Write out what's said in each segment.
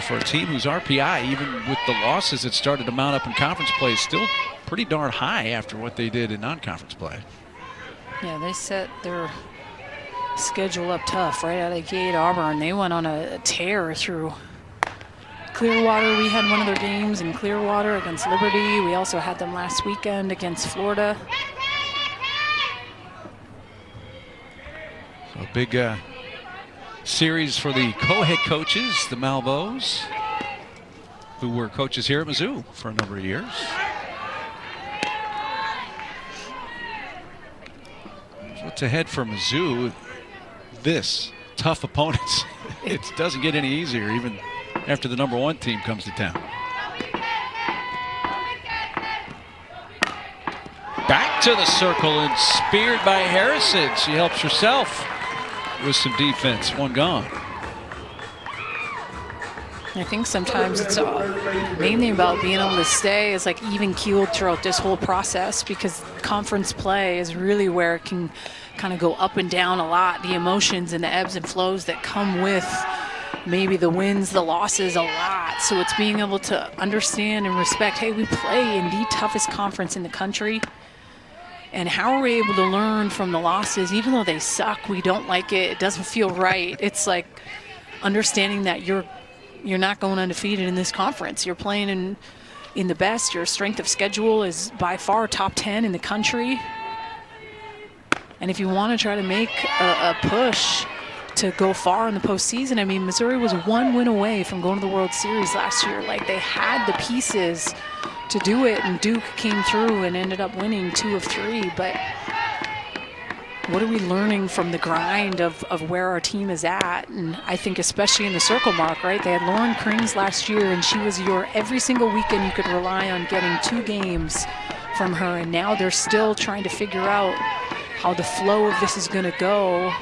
for a team whose RPI, even with the losses that started to mount up in conference play, is still pretty darn high after what they did in non-conference play. Yeah, they set their schedule up tough right out of the gate. Auburn, they went on a tear through Clearwater. We had one of their games in Clearwater against Liberty. We also had them last weekend against Florida. So a big series for the co-head coaches, the Malveaux, who were coaches here at Mizzou for a number of years. What's ahead for Mizzou? This tough opponents. It doesn't get any easier even after the #1 team comes to town. Back to the circle and speared by Harrison. She helps herself with some defense. One gone. I think sometimes it's mainly about being able to stay as like even keeled throughout this whole process, because conference play is really where it can kind of go up and down a lot. The emotions and the ebbs and flows that come with maybe the wins, the losses, a lot. So it's being able to understand and respect, hey, we play in the toughest conference in the country. And how are we able to learn from the losses? Even though they suck, we don't like it, it doesn't feel right. It's like understanding that you're not going undefeated in this conference. You're playing in the best. Your strength of schedule is by far top 10 in the country. And if you want to try to make a push to go far in the postseason, I mean, Missouri was 1 win away from going to the World Series last year. Like, they had the pieces to do it, and Duke came through and ended up winning 2 of 3. But what are we learning from the grind of where our team is at? And I think especially in the circle mark, right? They had Lauren Krings last year, and she was your every single weekend you could rely on getting 2 games from her. And now they're still trying to figure out how the flow of this is going to go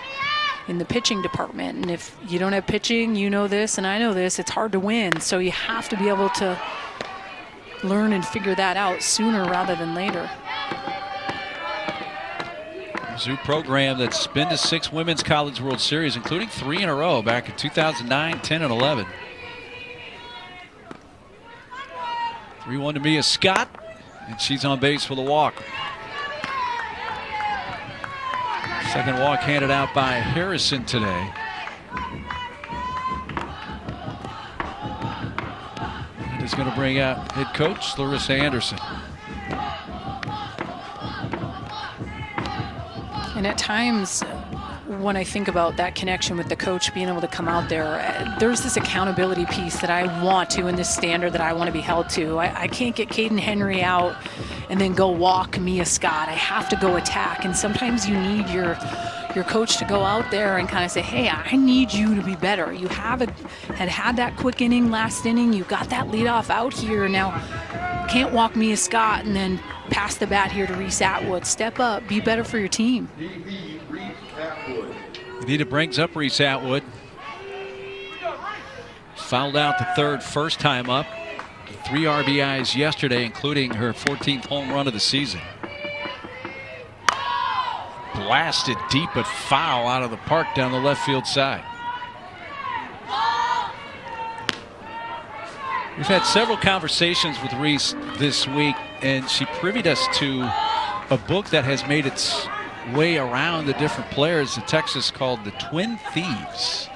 in the pitching department. And if you don't have pitching, you know this and I know this, it's hard to win. So you have to be able to learn and figure that out sooner rather than later. Mizzou program that's been to 6 Women's College World Series, including 3 in a row back in 2009, 10, and 11. 3-1 to Mia Scott, and she's on base with a walk. Second walk handed out by Harrison today. And is going to bring out head coach Larissa Anderson. And at times, when I think about that connection with the coach being able to come out there, there's this accountability piece that I want to, and this standard that I want to be held to. I can't get Caden Henry out and then go walk Mia Scott. I have to go attack. And sometimes you need your coach to go out there and kind of say, hey, I need you to be better. You had that quick inning last inning. You got that leadoff out here. Now, can't walk Mia Scott and then pass the bat here to Reese Atwood. Step up. Be better for your team. Anita brings up Reese Atwood. Fouled out the third first time up. 3 RBIs yesterday, including her 14th home run of the season. Blasted deep but foul out of the park down the left field side. We've had several conversations with Reese this week, and she privied us to a book that has made its way around the different players in Texas called The Twin Thieves.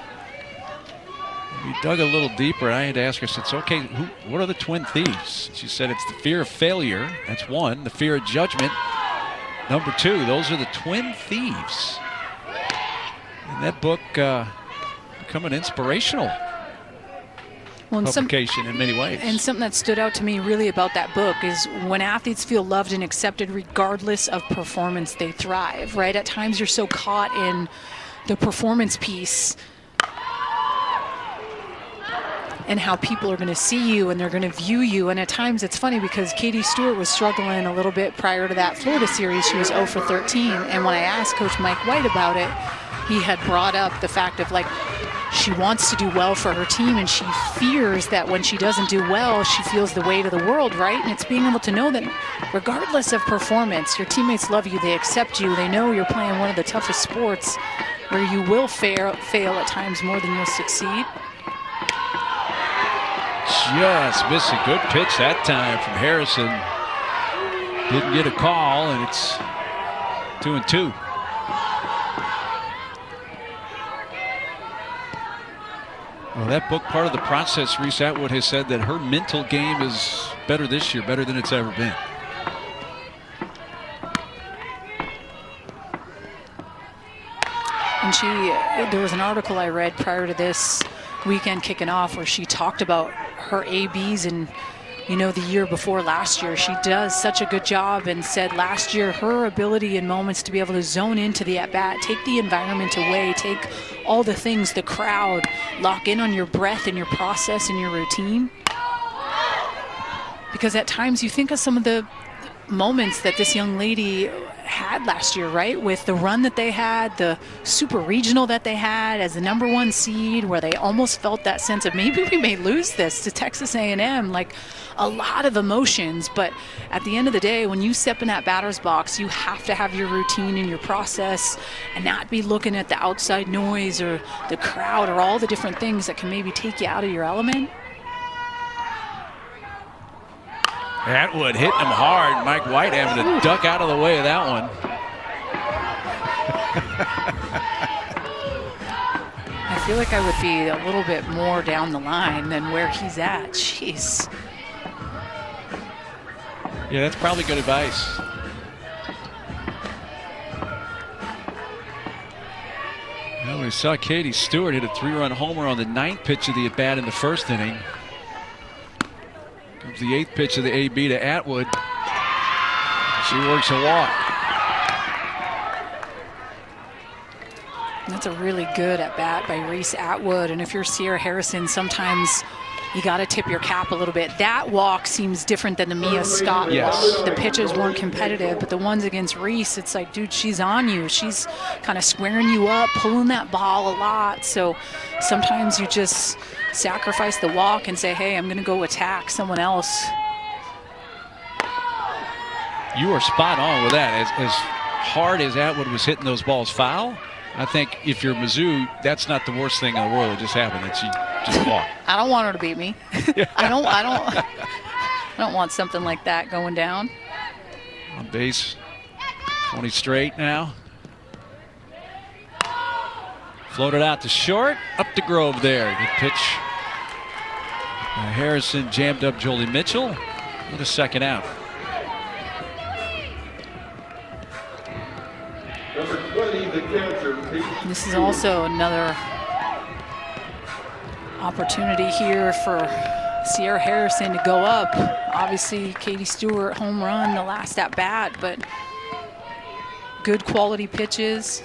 We dug a little deeper, and I had to ask her, I said, okay, what are the twin thieves? She said it's the fear of failure, that's one. The fear of judgment, number 2. Those are the twin thieves. And that book become an inspirational publication in many ways. And something that stood out to me really about that book is when athletes feel loved and accepted regardless of performance, they thrive, right? At times you're so caught in the performance piece and how people are going to see you and they're going to view you. And at times it's funny because Katie Stewart was struggling a little bit prior to that Florida series. She was 0 for 13. And when I asked Coach Mike White about it, he had brought up the fact of like, she wants to do well for her team and she fears that when she doesn't do well, she feels the weight of the world, right? And it's being able to know that regardless of performance, your teammates love you, they accept you, they know you're playing one of the toughest sports where you will fail at times more than you'll succeed. just missing. Good pitch that time from Harrison. Didn't get a call, and it's 2-2. Well, that book, part of the process, Reese Atwood has said that her mental game is better this year, better than it's ever been. And there was an article I read prior to this weekend kicking off where she talked about her ABs and, you know, the year before last year. She does such a good job, and said last year her ability in moments to be able to zone into the at-bat, take the environment away, take all the things, the crowd, lock in on your breath and your process and your routine. Because at times you think of some of the moments that this young lady had last year, right? With the run that they had, the super regional that they had as the #1 seed, where they almost felt that sense of maybe we may lose this to Texas A&M, like a lot of emotions. But at the end of the day, when you step in that batter's box, you have to have your routine and your process and not be looking at the outside noise or the crowd or all the different things that can maybe take you out of your element. Atwood hitting him hard. Mike White having to duck out of the way of that one. I feel like I would be a little bit more down the line than where he's at. Jeez. Yeah, that's probably good advice. Well, we saw Katie Stewart hit a 3-run homer on the 9th pitch of the at-bat in the first inning. Comes the 8th pitch of the AB to Atwood. She works a walk. That's a really good at-bat by Reese Atwood. And if you're Sierra Harrison, sometimes you got to tip your cap a little bit. That walk seems different than the Mia Scott walk. The pitches weren't competitive, but the ones against Reese, it's like, dude, she's on you. She's kind of squaring you up, pulling that ball a lot. So sometimes you just sacrifice the walk and say, hey, I'm going to go attack someone else. You are spot on with that. As hard as Atwood was hitting those balls foul, I think if you're Mizzou, that's not the worst thing in the world that just happened, that she just walked. I don't want her to beat me. I don't want something like that going down. On base, 20 straight now. Floated out to short, up to Grove there. Good pitch. Harrison jammed up Jolie Mitchell with a second out. Number 20, the catcher. This is also another opportunity here for Sierra Harrison to go up. Obviously, Katie Stewart home run the last at bat, but good quality pitches.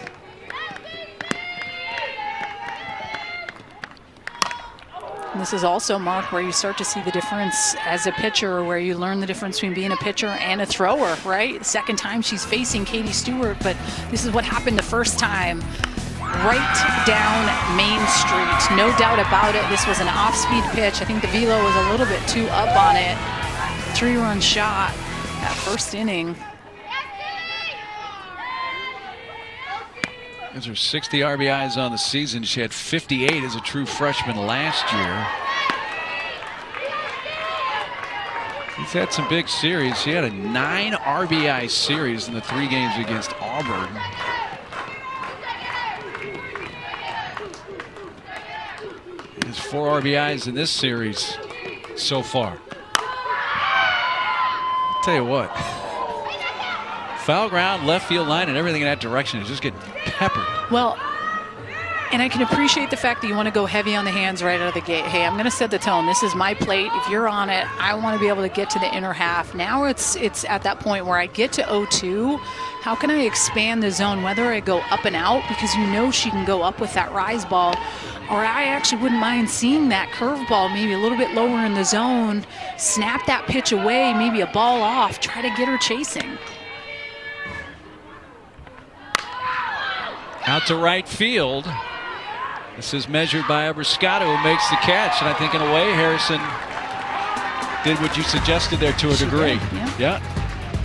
And this is also, Mark, where you start to see the difference as a pitcher, where you learn the difference between being a pitcher and a thrower, right? The second time she's facing Katie Stewart, but this is what happened the first time. Right down Main Street, no doubt about it. This was an off-speed pitch. I think the velo was a little bit too up on it. 3-run shot that first inning. Those are 60 RBIs on the season. She had 58 as a true freshman last year. She's had some big series. She had a 9 RBI series in the 3 games against Auburn. There's 4 RBIs in this series so far. I'll tell you what. Foul ground, left field line, and everything in that direction is just getting peppered. Well, and I can appreciate the fact that you want to go heavy on the hands right out of the gate. Hey, I'm going to set the tone. This is my plate. If you're on it, I want to be able to get to the inner half. Now it's at that point where I get to 0-2. How can I expand the zone, whether I go up and out, because you know she can go up with that rise ball, or I actually wouldn't mind seeing that curveball maybe a little bit lower in the zone, snap that pitch away, maybe a ball off, try to get her chasing. Out to right field. This is measured by Abriscato, who makes the catch. And I think in a way, Harrison did what you suggested there to a degree. Yeah.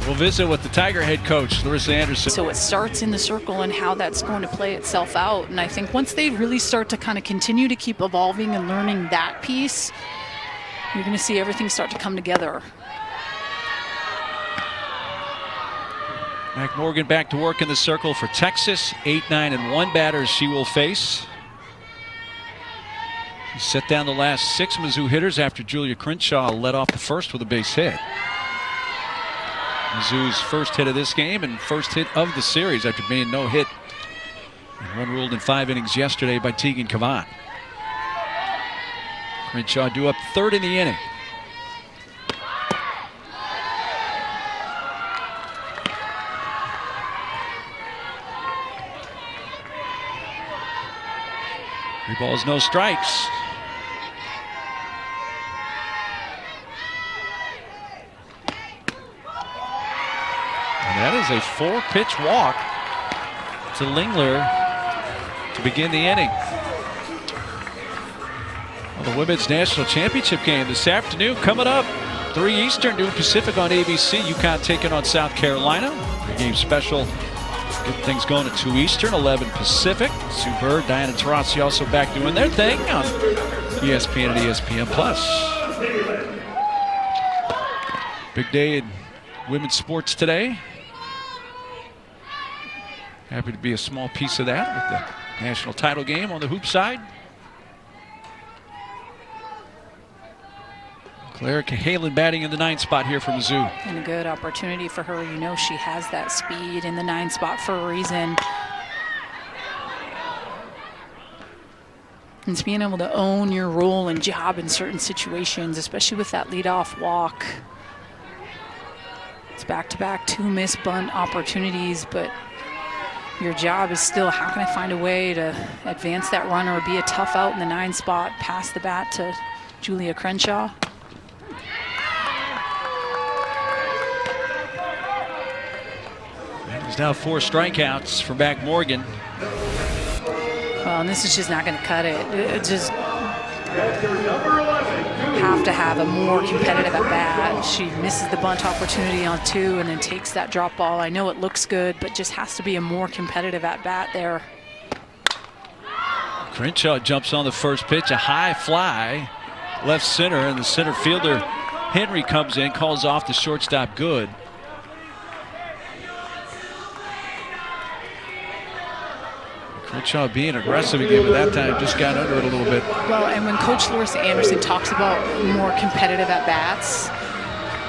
We'll visit with the Tiger head coach, Larissa Anderson. So it starts in the circle and how that's going to play itself out. And I think once they really start to kind of continue to keep evolving and learning that piece, you're going to see everything start to come together. Mac Morgan back to work in the circle for Texas. 8, 9, and 1 batters she will face. She set down the last 6 Mizzou hitters after Julia Crenshaw led off the first with a base hit. Mizzou's first hit of this game and first hit of the series after being no hit. And one ruled in 5 innings yesterday by Tegan Kavan. Crenshaw due up 3rd in the inning. Three balls, no strikes. And that is a 4-pitch walk to Lingler to begin the inning. Well, the Women's National Championship game this afternoon coming up. 3 Eastern, 2 Pacific on ABC. UConn taking on South Carolina. The game special. Get things going at 2 Eastern, 11 Pacific. Sue Bird, Diana Taurasi also back doing their thing on ESPN and ESPN+. Big day in women's sports today. Happy to be a small piece of that with the national title game on the hoop side. Claire Cahalan batting in the 9th spot here for Mizzou. And a good opportunity for her. You know she has that speed in the 9th spot for a reason. And it's being able to own your role and job in certain situations, especially with that leadoff walk. It's back-to-back 2 missed bunt opportunities, but your job is still how can I find a way to advance that runner or be a tough out in the 9 spot, pass the bat to Julia Crenshaw. There's now 4 strikeouts for Mac Morgan. Well, and this is just not going to cut it. It just have to have a more competitive at bat. She misses the bunt opportunity on 2 and then takes that drop ball. I know it looks good, but just has to be a more competitive at bat there. Crenshaw jumps on the first pitch, a high fly, left center, and the center fielder Henry comes in, calls off the shortstop good. Crenshaw being aggressive again, but that time just got under it a little bit. Well, and when Coach Larissa Anderson talks about more competitive at-bats,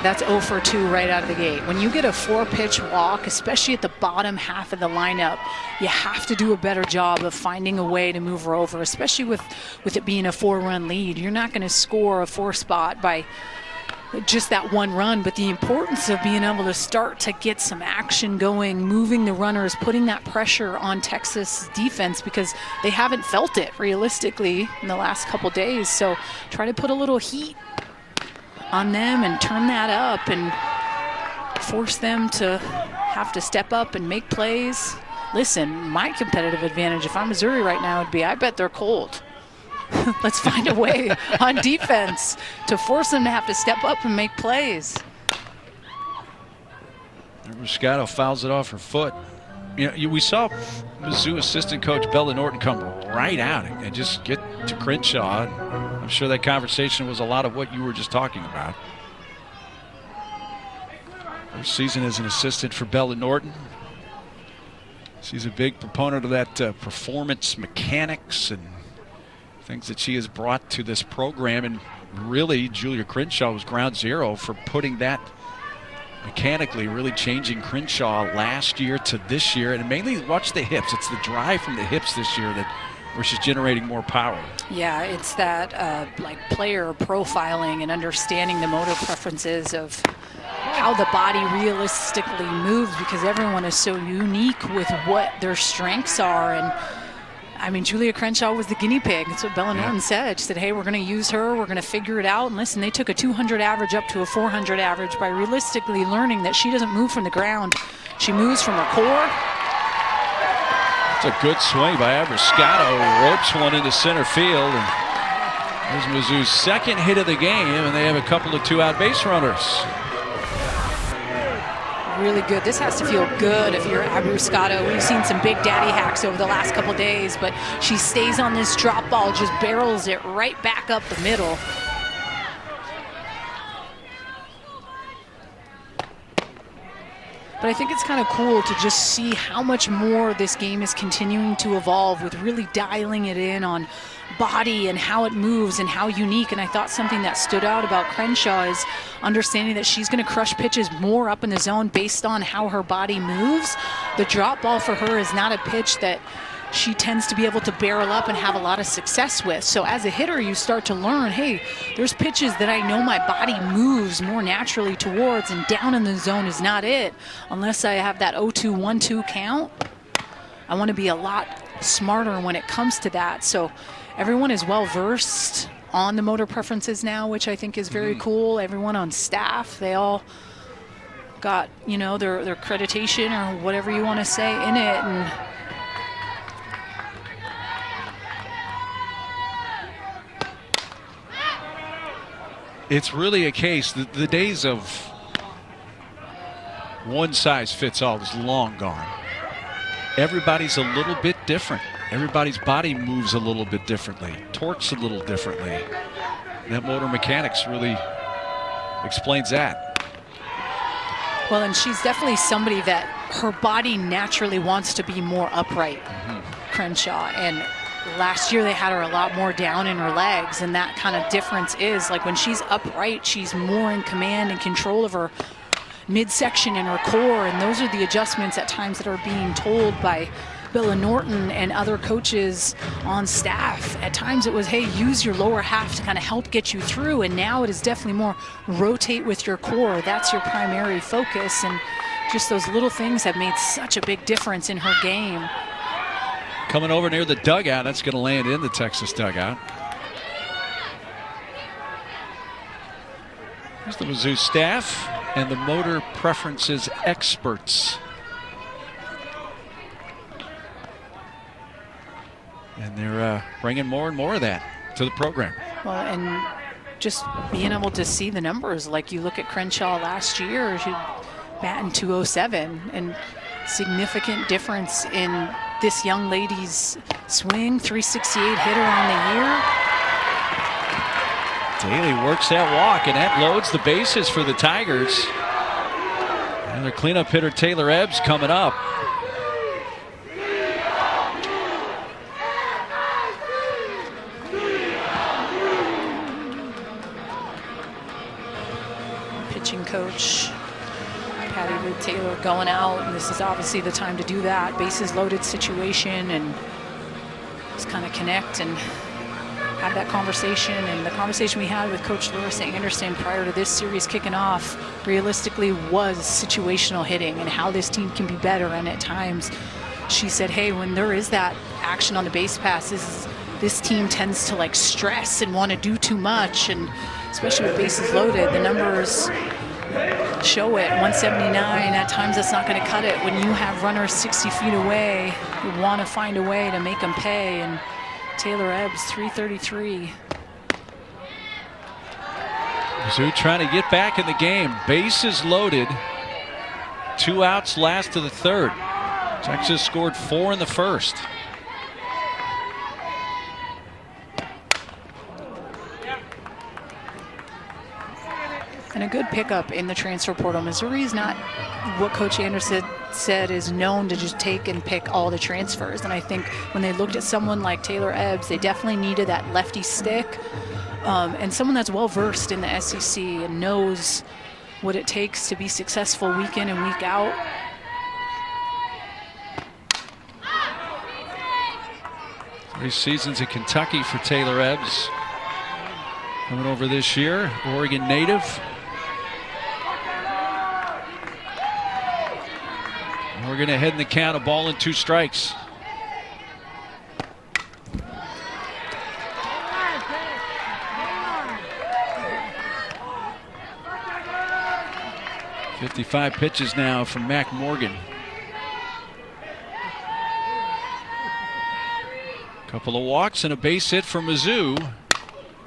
that's 0 for 2 right out of the gate. When you get a 4-pitch walk, especially at the bottom half of the lineup, you have to do a better job of finding a way to move her over, especially with it being a 4-run lead. You're not going to score a 4 spot by just that 1 run, but the importance of being able to start to get some action going, moving the runners, putting that pressure on Texas defense because they haven't felt it realistically in the last couple days. So try to put a little heat on them and turn that up and force them to have to step up and make plays. Listen, my competitive advantage if I'm Missouri right now would be I bet they're cold. Let's find a way on defense to force them to have to step up and make plays. Moscato fouls it off her foot. You know, we saw Mizzou assistant coach Bella Norton come right out and just get to Crenshaw. I'm sure that conversation was a lot of what you were just talking about. First season as an assistant for Bella Norton. She's a big proponent of that performance mechanics and things that she has brought to this program, and really Julia Crenshaw was ground zero for putting that mechanically, really changing Crenshaw last year to this year, and mainly watch the hips. It's the drive from the hips this year where she's generating more power. Yeah, it's that like player profiling and understanding the motor preferences of how the body realistically moves because everyone is so unique with what their strengths are. And I mean, Julia Crenshaw was the guinea pig. That's what Bella Norton said. She said, hey, we're going to use her. We're going to figure it out. And listen, they took a 200 average up to a 400 average by realistically learning that she doesn't move from the ground. She moves from her core. It's a good swing by Moscato. Ropes one into center field. And there's Mizzou's second hit of the game, and they have a couple of 2-out base runners. Really good. This has to feel good if you're Moscato. We've seen some big daddy hacks over the last couple days, but she stays on this drop ball, just barrels it right back up the middle. But I think it's kind of cool to just see how much more this game is continuing to evolve with really dialing it in on body and how it moves and how unique. And I thought something that stood out about Crenshaw is understanding that she's going to crush pitches more up in the zone based on how her body moves. The drop ball for her is not a pitch that she tends to be able to barrel up and have a lot of success with. So as a hitter, you start to learn, hey, there's pitches that I know my body moves more naturally towards, and down in the zone is not it. Unless I have that 0-2, 1-2 count, I want to be a lot smarter when it comes to that. So everyone is well versed on the motor preferences now, which I think is very cool. Everyone on staff, they all got, you know, their accreditation or whatever you want to say in it. And it's really a case that the days of one size fits all is long gone. Everybody's a little bit different. Everybody's body moves a little bit differently, torques a little differently. That motor mechanics really explains that. Well, and she's definitely somebody that her body naturally wants to be more upright, Crenshaw. And last year they had her a lot more down in her legs, and that kind of difference is like when she's upright, she's more in command and control of her midsection and her core, and those are the adjustments at times that are being told by Bill and Norton and other coaches on staff. At times it was, hey, use your lower half to kind of help get you through, and now it is definitely more rotate with your core. That's your primary focus, and just those little things have made such a big difference in her game. Coming over near the dugout, that's going to land in the Texas dugout. Here's the Mizzou staff and the motor preferences experts. And they're bringing more and more of that to the program. Well, and just being able to see the numbers, like you look at Crenshaw last year, she batting .207, and significant difference in this young lady's swing, 368 hitter on the year. Daly works that walk, and that loads the bases for the Tigers. And their cleanup hitter, Taylor Ebbs, coming up. Pitching coach Patty Ruth Taylor going out, and this is obviously the time to do that. Bases loaded situation, and just kind of connect and have that conversation. And the conversation we had with Coach Larissa Anderson prior to this series kicking off realistically was situational hitting and how this team can be better. And at times she said, hey, when there is that action on the base passes, this team tends to like stress and want to do too much, and especially with bases loaded, the numbers show it. 179, at times that's not going to cut it. When you have runners 60 feet away, you want to find a way to make them pay. And Taylor Ebbs, 333. Mizzou trying to get back in the game. Bases loaded. 2 outs, last of the third. Texas scored 4 in the first. And a good pickup in the transfer portal. Missouri is not what Coach Anderson said is known to just take and pick all the transfers. And I think when they looked at someone like Taylor Ebbs, they definitely needed that lefty stick, and someone that's well versed in the SEC and knows what it takes to be successful week in and week out. Three seasons in Kentucky for Taylor Ebbs. Coming over this year, Oregon native. We're going to head in the count, a ball and 2 strikes. "55 pitches now from Mac Morgan. Couple of walks and a base hit for Mizzou.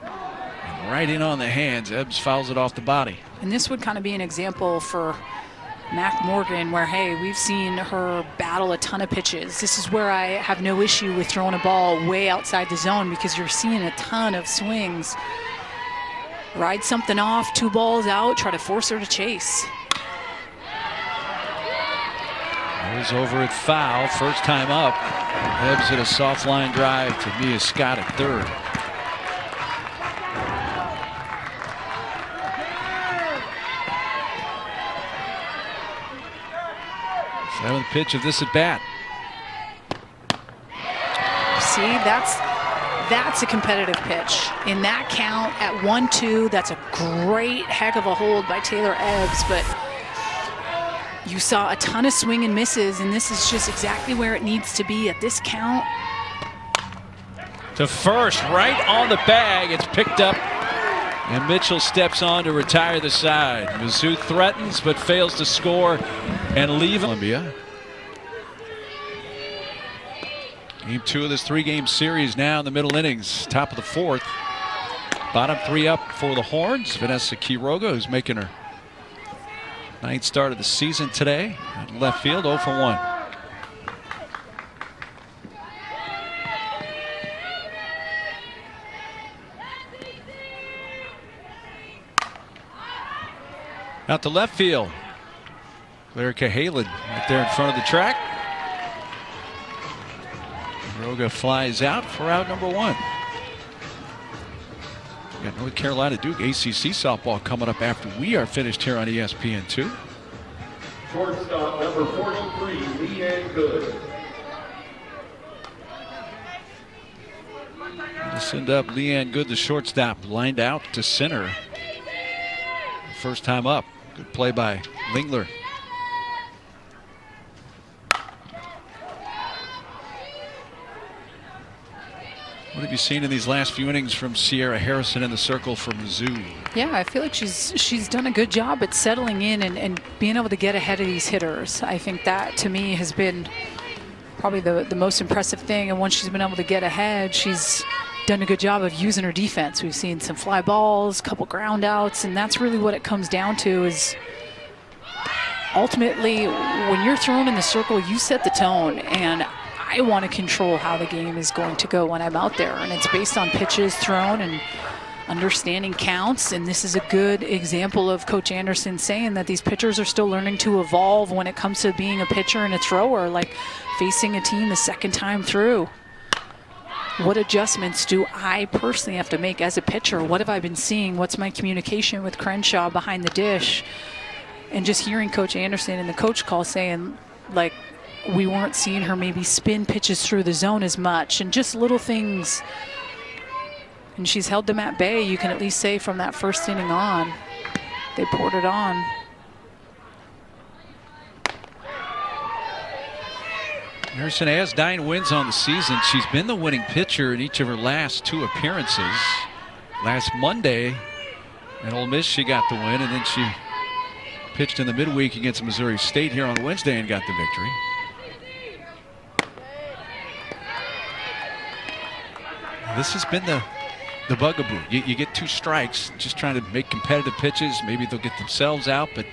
And right in on the hands, Ebbs fouls it off the body. And this would kind of be an example for Mac Morgan where, hey, we've seen her battle a ton of pitches. This is where I have no issue with throwing a ball way outside the zone, because you're seeing a ton of swings. Ride something off, 2 balls out, try to force her to chase. Goes over at foul. First time up. Ebbs at a soft line drive to Mia Scott at third. Seventh pitch of this at bat. See, that's a competitive pitch. In that count at 1-2, that's a great heck of a hold by Taylor Ebbs, but you saw a ton of swing and misses, and this is just exactly where it needs to be at this count. To first, right on the bag. It's picked up, and Mitchell steps on to retire the side. Mizzou threatens but fails to score and leave Columbia. Game 2 of this 3-game series now in the middle innings. Top of the 4th. Bottom 3 up for the Horns. Vanessa Quiroga, who's making her 9th start of the season today. At left field, 0 for 1. Out to left field. Claire Cahalan right there in front of the track. Quiroga flies out for out number 1. We got North Carolina Duke ACC softball coming up after we are finished here on ESPN2. Shortstop number 43, Leanne Good. To send up Leanne Good, the shortstop, lined out to center. First time up. Good play by Lingler. What have you seen in these last few innings from Sierra Harrison in the circle for Mizzou? Yeah, I feel like she's done a good job at settling in and being able to get ahead of these hitters. I think that, to me, has been probably the most impressive thing. And once she's been able to get ahead, she's done a good job of using her defense. We've seen some fly balls, a couple ground outs, and that's really what it comes down to is ultimately when you're thrown in the circle, you set the tone. And I want to control how the game is going to go when I'm out there. And it's based on pitches thrown and understanding counts. And this is a good example of Coach Anderson saying that these pitchers are still learning to evolve when it comes to being a pitcher and a thrower, like facing a team the second time through. What adjustments do I personally have to make as a pitcher? What have I been seeing? What's my communication with Crenshaw behind the dish? And just hearing Coach Anderson in the coach call saying, like, we weren't seeing her maybe spin pitches through the zone as much, and just little things. And she's held them at bay, you can at least say, from that first inning on. They poured it on. Harrison has 9 wins on the season. She's been the winning pitcher in each of her last 2 appearances. Last Monday at Ole Miss, she got the win, and then she pitched in the midweek against Missouri State here on Wednesday and got the victory. This has been the bugaboo. You get 2 strikes, just trying to make competitive pitches. Maybe they'll get themselves out, but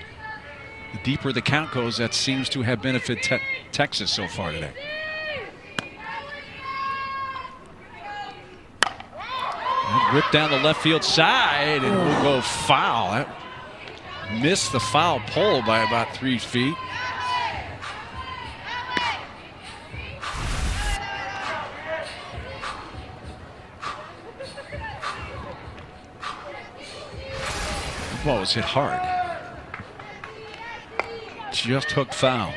the deeper the count goes, that seems to have benefited Texas so far today. And ripped down the left field side, and we'll go foul. That missed the foul pole by about 3 feet. The ball was hit hard. Just hooked foul.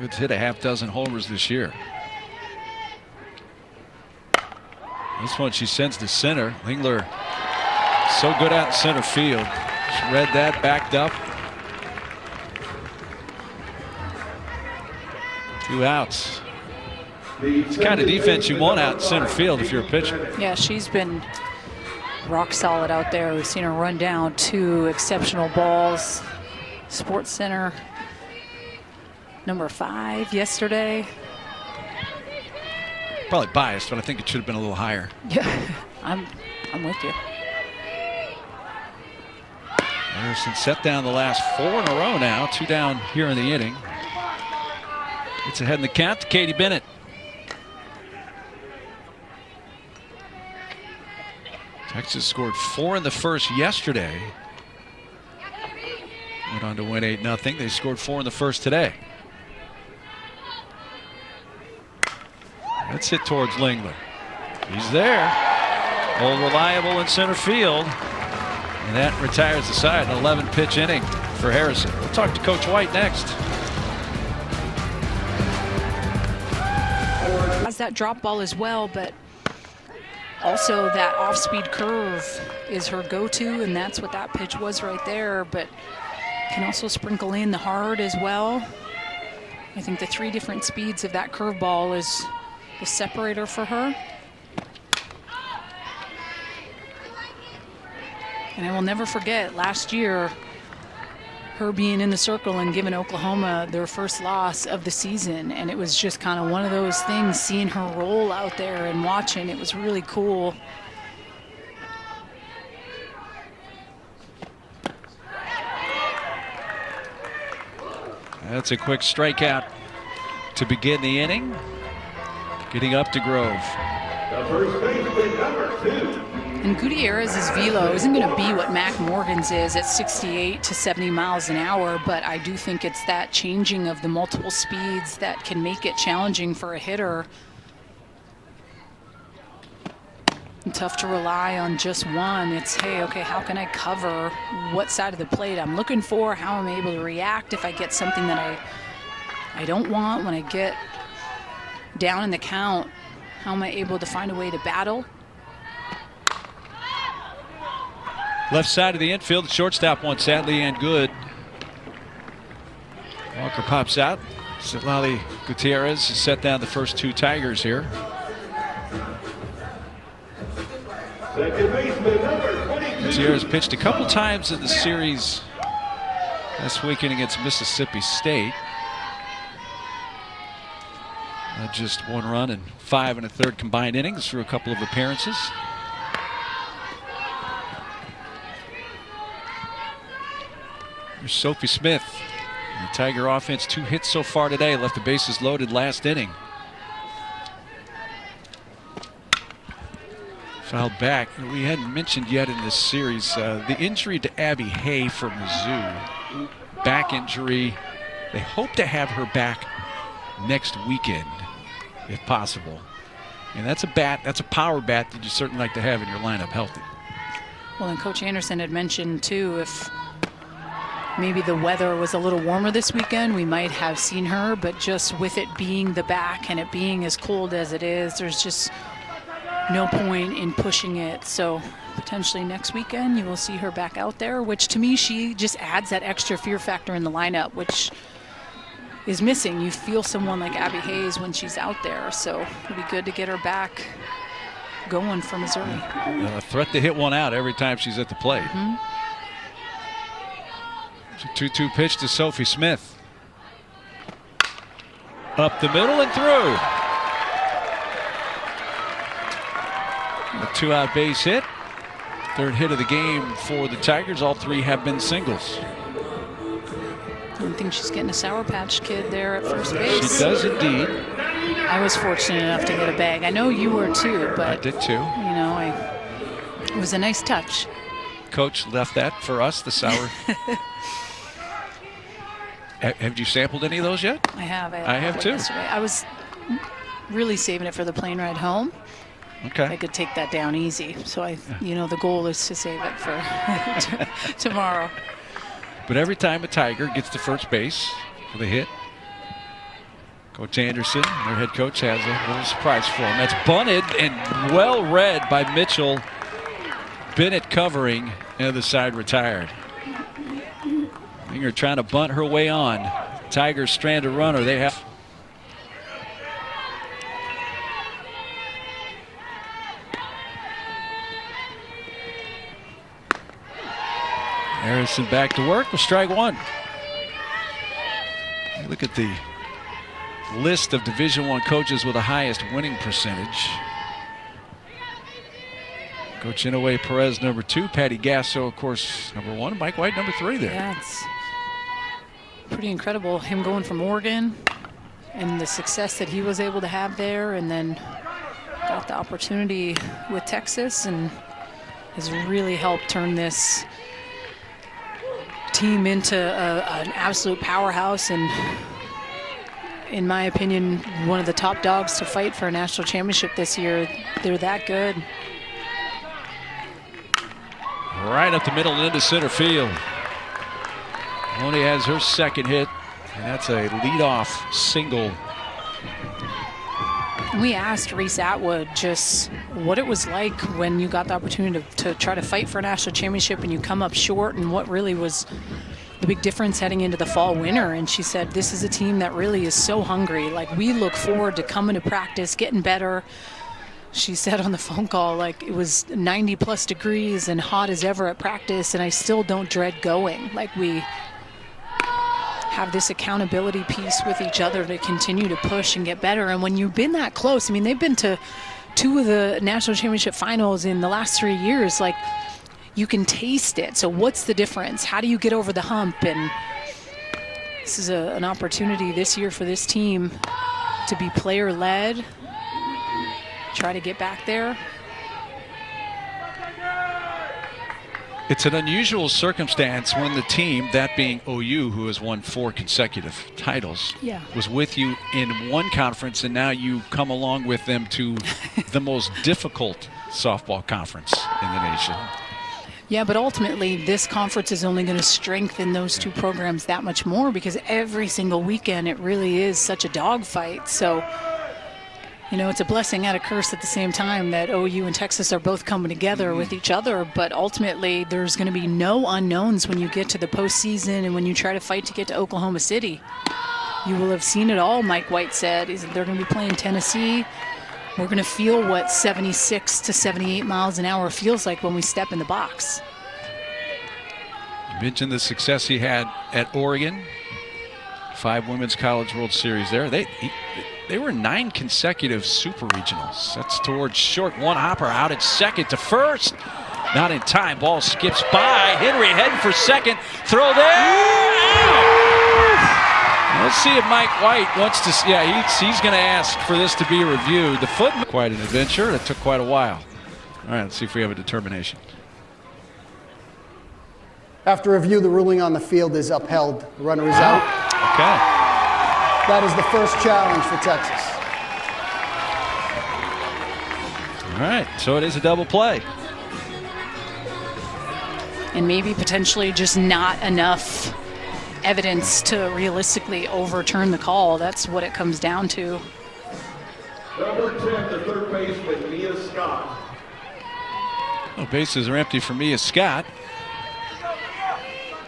Good's hit a half dozen homers this year. This one she sends to center. Lingler so good out in center field. She read that, backed up. 2 outs. It's the kind of defense you want out in center field if you're a pitcher. Yeah, she's been rock solid out there. We've seen her run down 2 exceptional balls. Sports Center number 5 yesterday. Probably biased, but I think it should have been a little higher. Yeah, I'm with you. Anderson set down the last 4 in a row now. 2 down here in the inning. It's ahead in the count to Katie Bennett. Texas scored 4 in the first yesterday. Went on to win 8-0. They scored 4 in the first today. That's hit towards Lingler. He's there. Old reliable in center field. And that retires the side. An 11-pitch inning for Harrison. We'll talk to Coach White next. Has that drop ball as well, but also that off-speed curve is her go-to, and that's what that pitch was right there. But can also sprinkle in the hard as well. I think the 3 different speeds of that curveball is the separator for her. And I will never forget last year, her being in the circle and giving Oklahoma their first loss of the season. And it was just kind of one of those things, seeing her roll out there and watching. It was really cool. That's a quick strikeout to begin the inning. Getting up to Grove. The first baseman, number 2. And Gutierrez's velo isn't going to be what Mac Morgan's is at 68 to 70 miles an hour, but I do think it's that changing of the multiple speeds that can make it challenging for a hitter. And tough to rely on just one. It's, hey, okay, how can I cover what side of the plate I'm looking for, how I'm able to react if I get something that I don't want when I get down in the count, how am I able to find a way to battle? Left side of the infield, the shortstop wants sadly and good. Walker pops out. Citlali Gutierrez has set down the first 2 Tigers here. Second baseman, number 22. Gutierrez pitched a couple times in the series this weekend against Mississippi State. Just 1 run and 5 1/3 combined innings through a couple of appearances. Here's Sophie Smith. The Tiger offense, 2 hits so far today, left the bases loaded last inning. Fouled back. We hadn't mentioned yet in this series the injury to Abby Hay from Mizzou. Back injury. They hope to have her back next weekend, if possible. And that's a bat, that's a power bat that you certainly like to have in your lineup healthy. Well, and Coach Anderson had mentioned too, if maybe the weather was a little warmer this weekend, we might have seen her, but just with it being the back and it being as cold as it is, there's just no point in pushing it. So potentially next weekend you will see her back out there, which to me, she just adds that extra fear factor in the lineup, which is missing. You feel someone like Abby Hayes when she's out there, so it'll be good to get her back going for Missouri. A threat to hit one out every time she's at the plate. Mm-hmm. It's a 2-2 pitch to Sophie Smith. Up the middle and through. A 2-out base hit. 3rd hit of the game for the Tigers. All 3 have been singles. I don't think she's getting a Sour Patch Kid there at first base. She does indeed. I was fortunate enough to get a bag. I know you were too, but I did too. You know, it was a nice touch. Coach left that for us, the sour. Have you sampled any of those yet? I have. I have too. Yesterday. I was really saving it for the plane ride home. Okay. I could take that down easy. So the goal is to save it for tomorrow. But every time a Tiger gets to first base for the hit, Coach Anderson, their head coach, has a little surprise for him. That's bunted and well read by Mitchell. Bennett covering, and the side retired. Winger trying to bunt her way on. Tigers strand a runner. They have. Harrison back to work with strike 1. Look at the list of Division I coaches with the highest winning percentage. Coach Inouye Perez, number 2. Patty Gasso, of course, number 1. Mike White, number 3 there. Yeah, it's pretty incredible. Him going from Oregon and the success that he was able to have there, and then got the opportunity with Texas and has really helped turn this team into an absolute powerhouse, and in my opinion, one of the top dogs to fight for a national championship this year. They're that good. Right up the middle and into center field. Maloney has her second hit, and that's a leadoff single. We asked Reese Atwood just what it was like when you got the opportunity to try to fight for a national championship and you come up short, and what really was the big difference heading into the fall winter. And she said, this is a team that really is so hungry. Like, we look forward to coming to practice, getting better. She said on the phone call, like, it was 90 plus degrees and hot as ever at practice, and I still don't dread going. Like, we have this accountability piece with each other to continue to push and get better. And when you've been that close, I mean, they've been to 2 of the national championship finals in the last 3 years. Like, you can taste it. So what's the difference? How do you get over the hump? And this is an opportunity this year for this team to be player-led, try to get back there. It's an unusual circumstance when the team, that being OU, who has won 4 consecutive titles, was with you in one conference, and now you come along with them to the most difficult softball conference in the nation. Yeah, but ultimately, this conference is only going to strengthen those 2 programs that much more, because every single weekend it really is such a dogfight. So, you know, it's a blessing and a curse at the same time that OU and Texas are both coming together with each other. But ultimately, there's going to be no unknowns when you get to the postseason and when you try to fight to get to Oklahoma City. You will have seen it all, Mike White said. They're going to be playing Tennessee. We're going to feel what 76 to 78 miles an hour feels like when we step in the box. You mentioned the success he had at Oregon. 5 Women's College World Series there. They were 9 consecutive super regionals. That's towards short. One hopper out at second to first. Not in time. Ball skips by. Henry heading for second. Throw there. Let's see if Mike White wants to. Yeah, he's going to ask for this to be reviewed. The foot, quite an adventure. That took quite a while. All right, let's see if we have a determination. After review, the ruling on the field is upheld. The runner is out. Okay. That is the first challenge for Texas. All right, so it is a double play. And maybe potentially just not enough evidence to realistically overturn the call. That's what it comes down to. Number 10, the third baseman, Mia Scott. Well, bases are empty for Mia Scott.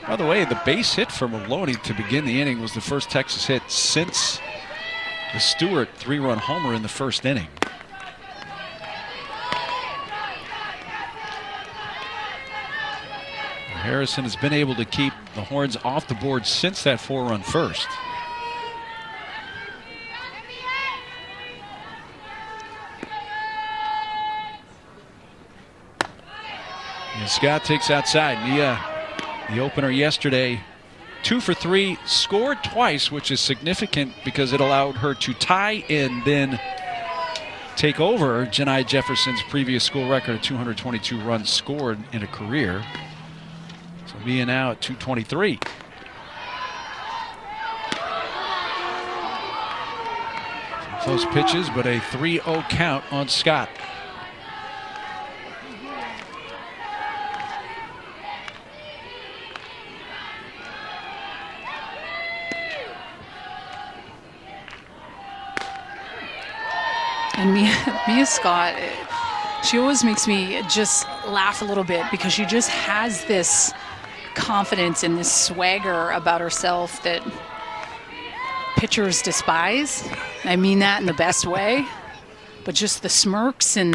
By the way, the base hit for Maloney to begin the inning was the first Texas hit since the Stewart 3-run homer in the first inning. Harrison has been able to keep the Horns off the board since that 4-run first. And Scott takes outside. Mia, the opener yesterday, 2 for 3, scored twice, which is significant because it allowed her to tie and then take over Janai Jefferson's previous school record of 222 runs scored in a career. So Mia now at 223. Some close pitches, but a 3-0 count on Scott. And Mia Scott, she always makes me just laugh a little bit because she just has this confidence and this swagger about herself that pitchers despise. I mean that in the best way. But just the smirks and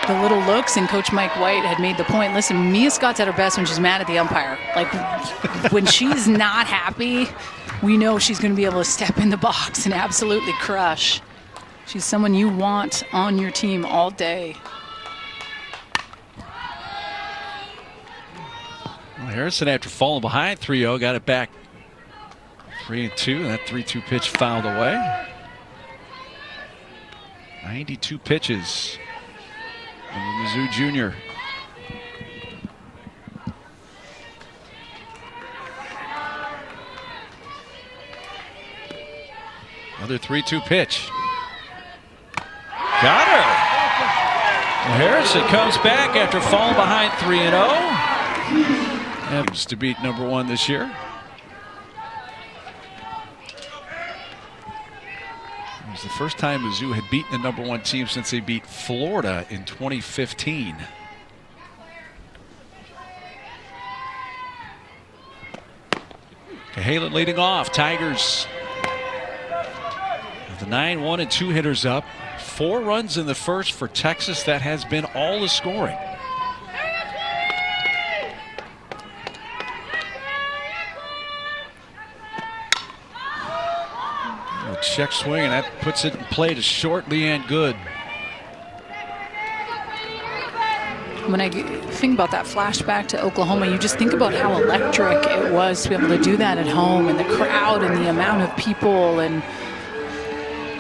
the little looks, and Coach Mike White had made the point, listen, Mia Scott's at her best when she's mad at the umpire. Like, when she's not happy, we know she's going to be able to step in the box and absolutely crush. She's someone you want on your team all day. Well, Harrison, after falling behind 3-0, got it back 3-2. That 3-2 pitch fouled away. 92 pitches from the Mizzou junior. Another 3-2 pitch. Got her. Well, Harrison comes back after falling behind 3-0. Happens to beat number 1 this year. It was the first time Mizzou had beaten the number 1 team since they beat Florida in 2015. Cahalan leading off. Tigers with the 9-1 and 2 hitters up. 4 runs in the first for Texas. That has been all the scoring. A check swing, and that puts it in play to short. Leanne Good. When I think about that flashback to Oklahoma, you just think about how electric it was to be able to do that at home, and the crowd and the amount of people and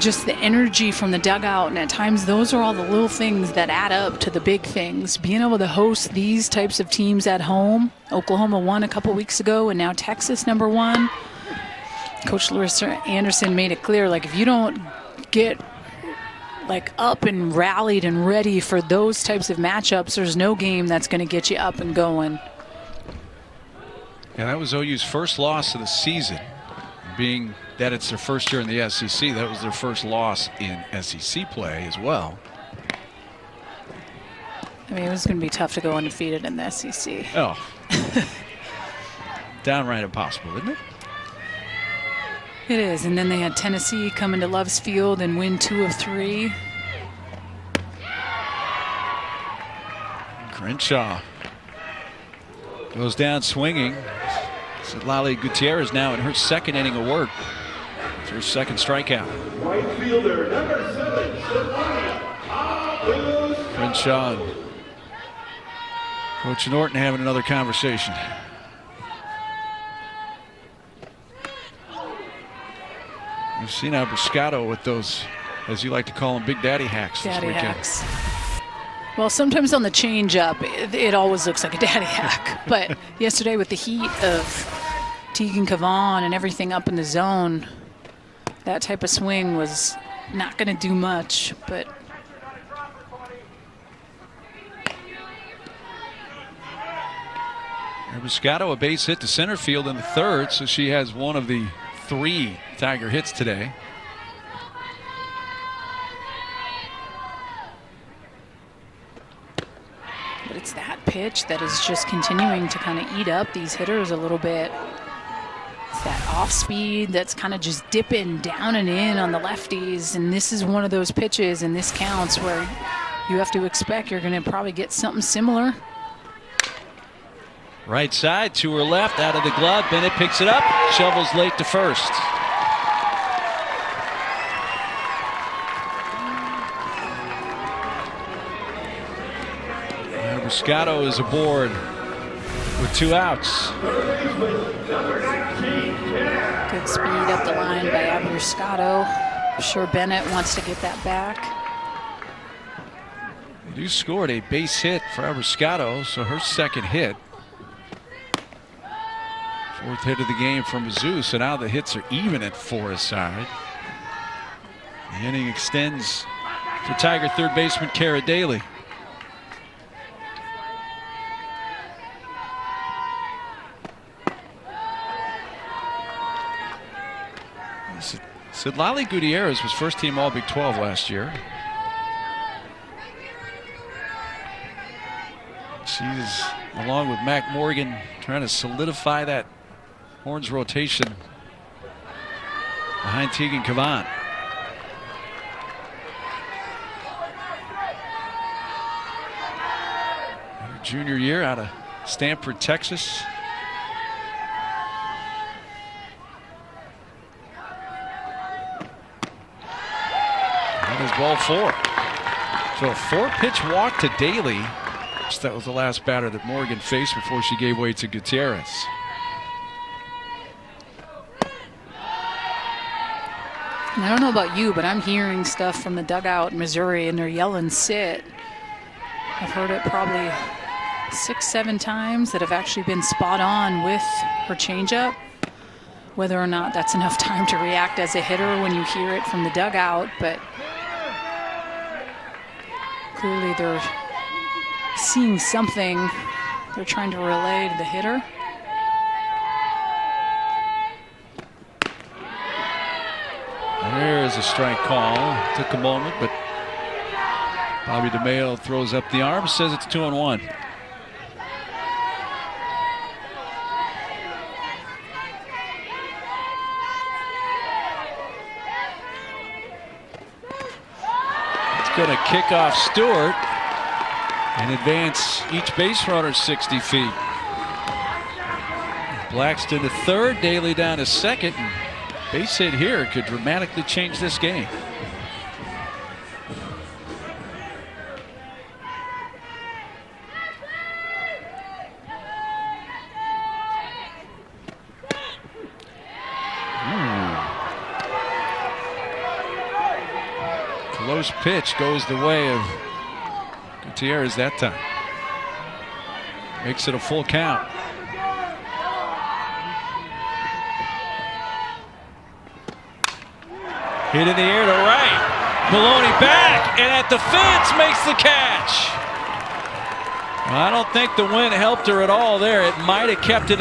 just the energy from the dugout. And at times those are all the little things that add up to the big things. Being able to host these types of teams at home. Oklahoma won a couple weeks ago, and now Texas number 1. Coach Larissa Anderson made it clear, like, if you don't get like up and rallied and ready for those types of matchups, there's no game that's going to get you up and going. Yeah, that was OU's first loss of the season, being that it's their first year in the SEC. That was their first loss in SEC play as well. I mean, it was going to be tough to go undefeated in the SEC. Oh. Downright impossible, isn't it? It is. And then they had Tennessee come into Love's Field and win 2 of 3. Crenshaw goes down swinging. Lali Gutierrez now in her second inning of work. It's her second strikeout. Right fielder, number 7, Crenshaw and Coach Norton having another conversation. You've seen Abiscato with those, as you like to call them, Big Daddy hacks this Daddy weekend. hacks. Well, sometimes on the changeup, it always looks like a daddy hack. But yesterday with the heat of Tegan Cavan and everything up in the zone, that type of swing was not going to do much. But Abiscato, a base hit to center field in the third, so she has one of the 3 Tiger hits today. But it's that pitch that is just continuing to kind of eat up these hitters a little bit. It's that off speed that's kind of just dipping down and in on the lefties. And this is one of those pitches, and this counts, where you have to expect you're going to probably get something similar. Right side to her left, out of the glove. Bennett picks it up, shovels late to first. Abiscato is aboard with 2 outs. Good speed up the line by Abiscato. I'm sure Bennett wants to get that back. They do scored a base hit for Abiscato, so her second hit. 4th hit of the game for Mizzou, so now the hits are even at 4 aside. The inning extends for Tiger third baseman Kara Daly. Lali Gutierrez was first team All Big 12 last year. She's, along with Mac Morgan, trying to solidify that Horns rotation behind Tegan Cavan. Her junior year out of Stanford, Texas. That is ball 4. So a 4-pitch walk to Daly. That was the last batter that Morgan faced before she gave way to Gutierrez. And I don't know about you, but I'm hearing stuff from the dugout in Missouri, and they're yelling sit. I've heard it probably 6-7 times that have actually been spot on with her changeup. whether or not that's enough time to react as a hitter when you hear it from the dugout, but clearly they're seeing something they're trying to relay to the hitter. There's a strike call. Took a moment, but Bobby DeMayo throws up the arm, says it's 2-1. It's going to kick off Stewart and advance each base runner 60 feet. Blackston to third, Daly down to second. And base hit here could dramatically change this game. Close pitch goes the way of Gutierrez that time. Makes it a full count. Hit in the air to right. Maloney back, and at the fence makes the catch. I don't think the wind helped her at all there. It might have kept it